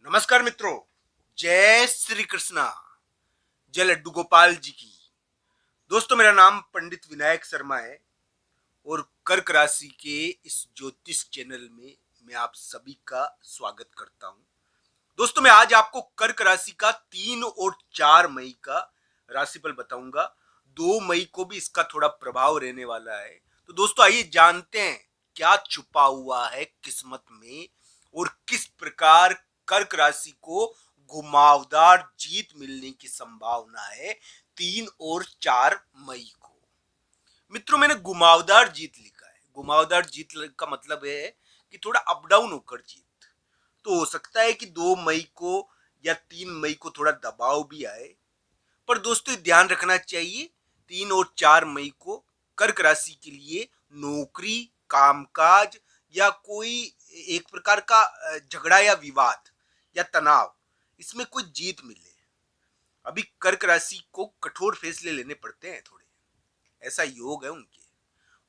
नमस्कार मित्रों, जय श्री कृष्णा। जय लड्डू गोपाल जी की। दोस्तों, मेरा नाम पंडित विनायक शर्मा है और कर्क राशि के इस ज्योतिष चैनल में मैं आप सभी का स्वागत करता हूं। दोस्तों, मैं आज आपको कर्क राशि का 3 और 4 मई का राशिफल बताऊंगा। 2 मई को भी इसका थोड़ा प्रभाव रहने वाला है। तो दोस्तों, आइए जानते हैं क्या छुपा हुआ है किस्मत में और किस प्रकार कर्क राशि को घुमावदार जीत मिलने की संभावना है 3 और 4 मई को। मित्रों, मैंने घुमावदार जीत लिखा है। घुमावदार जीत का मतलब है कि थोड़ा अप डाउन होकर जीत। तो हो सकता है कि 2 मई को या 3 मई को थोड़ा दबाव भी आए, पर दोस्तों ध्यान रखना चाहिए 3 और 4 मई को कर्क राशि के लिए नौकरी, कामकाज या कोई एक प्रकार का झगड़ा या विवाद या तनाव, इसमें कोई जीत मिले। अभी कर्क राशि को कठोर फैसले लेने पड़ते हैं थोड़े, ऐसा योग है उनके,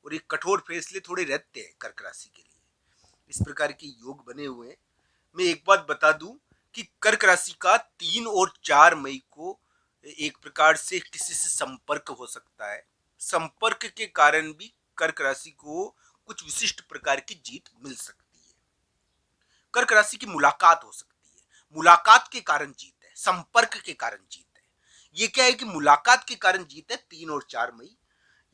और ये कठोर फैसले थोड़े रहते हैं कर्क राशि के लिए। इस प्रकार के योग बने हुए हैं। मैं एक बात बता दूं कि कर्क राशि का 3 और 4 मई को एक प्रकार से किसी से संपर्क हो सकता है। संपर्क के कारण भी कर्क राशि को कुछ विशिष्ट प्रकार की जीत मिल सकती है। कर्क राशि की मुलाकात हो सकती है। मुलाकात के कारण जीत है, संपर्क के कारण जीत है। ये क्या है कि मुलाकात के कारण जीत है 3 और 4 मई।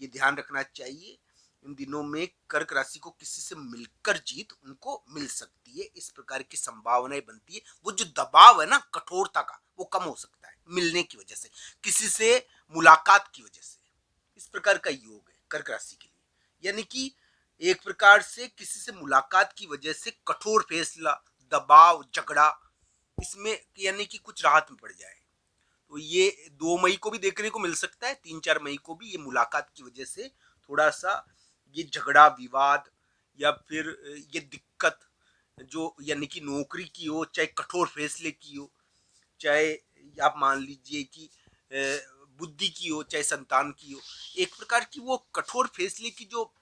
ये ध्यान रखना चाहिए। इन दिनों में कर्क राशि को किसी से मिलकर जीत उनको मिल सकती है। इस प्रकार की संभावनाएं बनती है। वो जो दबाव है ना कठोरता का, वो कम हो सकता है मिलने की वजह से, किसी से मुलाकात की वजह से। इस प्रकार का योग है कर्क राशि के लिए। यानी कि एक प्रकार से किसी से मुलाकात की वजह से कठोर फैसला, दबाव, झगड़ा, इसमें यानी कि कुछ राहत में पड़ जाए। तो ये 2 मई को भी देखने को मिल सकता है, 3-4 मई को भी ये मुलाकात की वजह से थोड़ा सा ये झगड़ा, विवाद या फिर ये दिक्कत जो यानी कि नौकरी की हो, चाहे कठोर फैसले की हो, चाहे आप मान लीजिए कि बुद्धि की हो, चाहे संतान की हो, एक प्रकार की वो कठोर फैसले की जो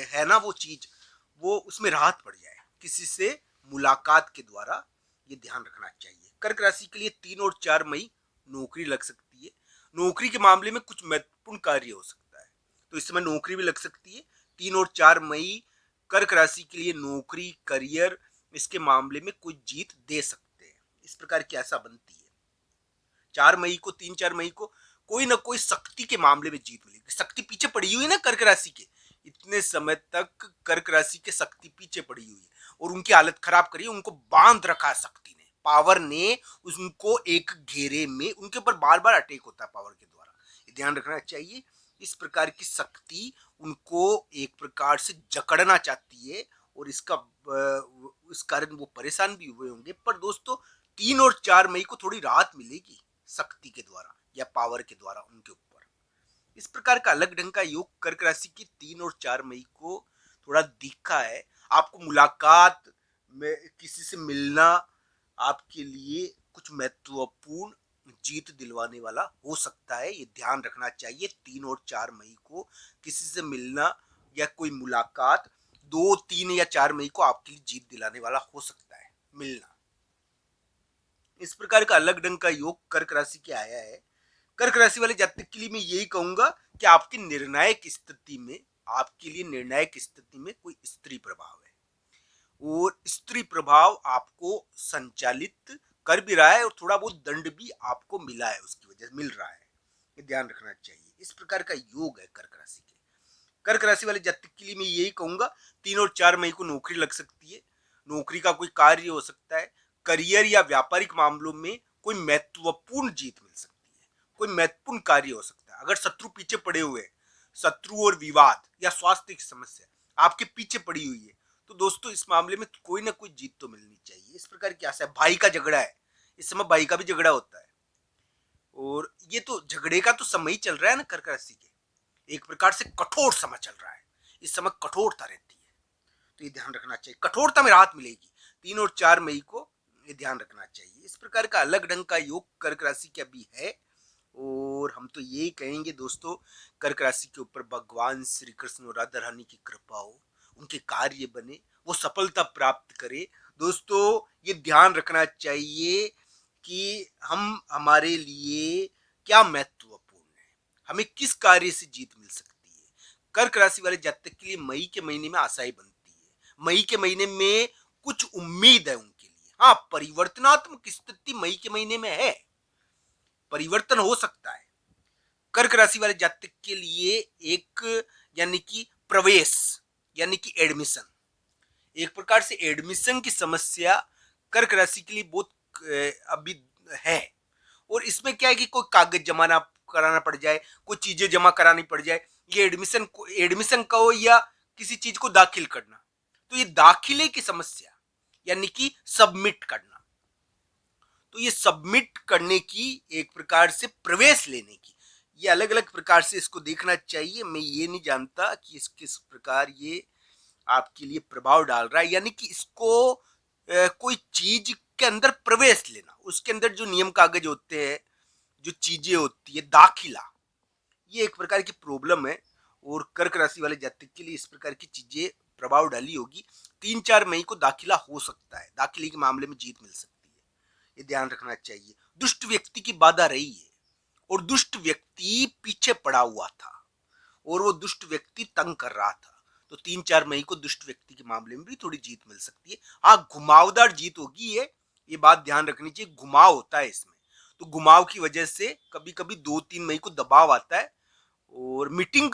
है ना वो चीज, वो उसमें राहत पड़ जाए किसी से मुलाकात के द्वारा। ये ध्यान रखना चाहिए। कर्क राशि के लिए 3 और 4 मई नौकरी लग सकती है। नौकरी के मामले में कुछ महत्वपूर्ण कार्य हो सकता है, तो इस समय नौकरी भी लग सकती है। 3 और 4 मई कर्क राशि के लिए नौकरी, करियर, इसके मामले में कोई जीत दे सकते हैं। इस प्रकार की आशा बनती है। 4 मई को, 3-4 मई को कोई ना कोई शक्ति के मामले में जीत मिलेगी। शक्ति पीछे पड़ी हुई है ना कर्क राशि के, इतने समय तक कर्क राशि के शक्ति पीछे पड़ी हुई है और उनकी हालत खराब करी, उनको बांध रखा है शक्ति ने, पावर ने उनको एक घेरे में, उनके ऊपर बार बार अटैक होता है पावर के द्वारा। ये ध्यान रखना चाहिए। इस प्रकार की शक्ति उनको एक प्रकार से जकड़ना चाहती है और इसका इस कारण वो परेशान भी हुए होंगे। पर दोस्तों 3 और 4 मई को थोड़ी राहत मिलेगी शक्ति के द्वारा या पावर के द्वारा उनके ऊपर। इस प्रकार का अलग ढंग का योग कर्क राशि की 3 और 4 मई को थोड़ा दिखा है। आपको मुलाकात में किसी से मिलना आपके लिए कुछ महत्वपूर्ण जीत दिलवाने वाला हो सकता है। ये ध्यान रखना चाहिए। 3 और 4 मई को किसी से मिलना या कोई मुलाकात 2, 3 या 4 मई को आपके लिए जीत दिलाने वाला हो सकता है मिलना। इस प्रकार का अलग ढंग का योग कर्क राशि के आया है। कर्क राशि वाले जातक के लिए मैं यही कहूंगा कि आपकी निर्णायक स्थिति में, आपके लिए निर्णायक स्थिति में कोई स्त्री प्रभाव है और स्त्री प्रभाव आपको संचालित कर भी रहा है और थोड़ा बहुत दंड भी आपको मिला है, उसकी वजह से मिल रहा है। ये ध्यान रखना चाहिए। इस प्रकार का योग है कर्क राशि के। कर्क राशि वाले जातक के लिए मैं यही कहूंगा 3 और 4 मई को नौकरी लग सकती है। नौकरी का कोई कार्य हो सकता है। करियर या व्यापारिक मामलों में कोई महत्वपूर्ण जीत मिल सकती है। कोई महत्वपूर्ण कार्य हो सकता है। अगर शत्रु पीछे पड़े हुए हैं, शत्रु और विवाद या स्वास्थ्य की समस्या आपके पीछे पड़ी हुई है, तो दोस्तों इस मामले में कोई ना कोई जीत तो मिलनी चाहिए। इस प्रकार की आशा है। भाई का झगड़ा है, इस समय भाई का भी झगड़ा होता है और ये तो झगड़े का तो समय ही चल रहा है ना कर्क राशि के। एक प्रकार से कठोर समय चल रहा है। इस समय कठोरता रहती है, तो ये ध्यान रखना चाहिए। कठोरता में राहत मिलेगी 3 और 4 मई को। ये ध्यान रखना चाहिए। इस प्रकार का अलग ढंग का योग कर्क राशि का भी है और हम तो यही कहेंगे दोस्तों, कर्क राशि के ऊपर भगवान श्री कृष्ण और राधा रानी की कृपा हो, उनके कार्य बने, वो सफलता प्राप्त करे, दोस्तों ये ध्यान रखना चाहिए कि हम हमारे लिए क्या महत्वपूर्ण है, हमें किस कार्य से जीत मिल सकती है। कर्क राशि वाले जातक के लिए मई के महीने में आशाएं बनती है। मई के महीने में कुछ उम्मीद है उनके लिए। हाँ, परिवर्तनात्मक स्थिति मई के महीने में है, परिवर्तन हो सकता है। कर्क राशि वाले जातक के लिए एक यानी कि प्रवेश यानी कि एडमिशन, एक प्रकार से एडमिशन की समस्या कर्क राशि के लिए बहुत अभी है। और इसमें क्या है कि कोई कागज जमा ना कराना पड़ जाए, कोई चीजें जमा करानी पड़ जाए, ये एडमिशन का हो या किसी चीज को दाखिल करना, तो ये दाखिले की समस्या यानी कि सबमिट करना, तो ये सबमिट करने की एक प्रकार से प्रवेश लेने की, ये अलग अलग प्रकार से इसको देखना चाहिए। मैं ये नहीं जानता कि इस किस प्रकार ये आपके लिए प्रभाव डाल रहा है, यानी कि इसको कोई चीज के अंदर प्रवेश लेना, उसके अंदर जो नियम कागज होते हैं, जो चीजें होती है, दाखिला, ये एक प्रकार की प्रॉब्लम है। और कर्क राशि वाले जातक के लिए इस प्रकार की चीजें प्रभाव डाली होगी। 3-4 मई को दाखिला हो सकता है, दाखिले के मामले में जीत मिल सकती है, ये ध्यान रखना चाहिए। दुष्ट व्यक्ति की बाधा रही है और दुष्ट व्यक्ति पीछे पड़ा हुआ था और वो दुष्ट व्यक्ति तंग कर रहा था, तो 3-4 मई को दुष्ट व्यक्ति के मामले में भी थोड़ी जीत मिल सकती है। हाँ, घुमावदार जीत होगी, ये बात ध्यान रखनी चाहिए, घुमाव होता है इसमें, तो घुमाव की वजह से कभी कभी 2-3 मई को दबाव आता है और मीटिंग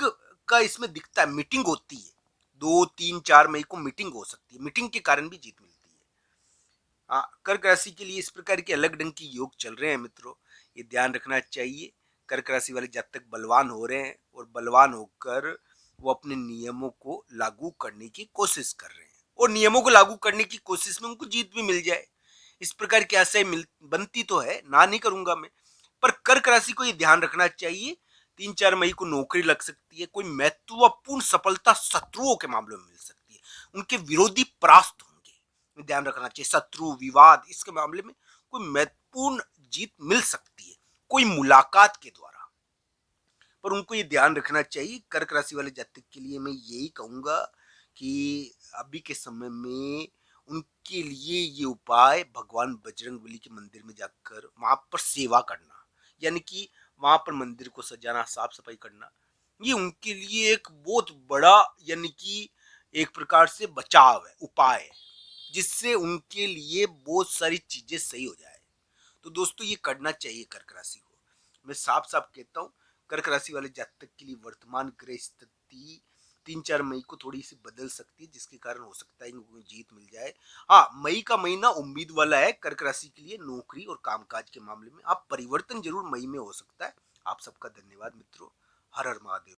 का इसमें दिखता है, मीटिंग होती है 2-3-4 मई को, मीटिंग हो सकती है, मीटिंग के कारण भी जीत मिलती है। हाँ, कर्क राशि के लिए इस प्रकार के अलग ढंग के योग चल रहे हैं मित्रों, ये ध्यान रखना चाहिए। कर्क राशि वाले जातक बलवान हो रहे हैं और बलवान होकर वो अपने नियमों को लागू करने की कोशिश कर रहे हैं और नियमों को लागू करने की कोशिश में उनको जीत भी मिल जाए, इस प्रकार की आशाएं बनती तो है, ना नहीं करूंगा मैं। पर कर्क राशि को ये ध्यान रखना चाहिए, 3-4 मई को नौकरी लग सकती है, कोई महत्वपूर्ण सफलता शत्रुओं के मामले में मिल सकती है, उनके विरोधी परास्त होंगे, ध्यान रखना चाहिए। शत्रु विवाद इसके मामले में कोई महत्वपूर्ण जीत मिल सकती है, कोई मुलाकात के द्वारा, पर उनको ये ध्यान रखना चाहिए। कर्क राशि वाले जातक के लिए मैं यही कहूंगा कि अभी के समय में उनके लिए ये उपाय भगवान बजरंगबली के मंदिर में जाकर वहां पर सेवा करना, यानी कि वहां पर मंदिर को सजाना, साफ सफाई करना, ये उनके लिए एक बहुत बड़ा यानी कि एक प्रकार से बचाव है, उपाय है, जिससे उनके लिए बहुत सारी चीजें सही हो जाए। तो दोस्तों ये करना चाहिए कर्क राशि को, मैं साफ साफ कहता हूँ। कर्क राशि वाले जातक के लिए वर्तमान ग्रह स्थिति 3-4 मई को थोड़ी सी बदल सकती है, जिसके कारण हो सकता है इनको जीत मिल जाए। हाँ, मई का महीना उम्मीद वाला है कर्क राशि के लिए, नौकरी और कामकाज के मामले में आप परिवर्तन जरूर मई में हो सकता है। आप सबका धन्यवाद मित्रों। हर हर महादेव।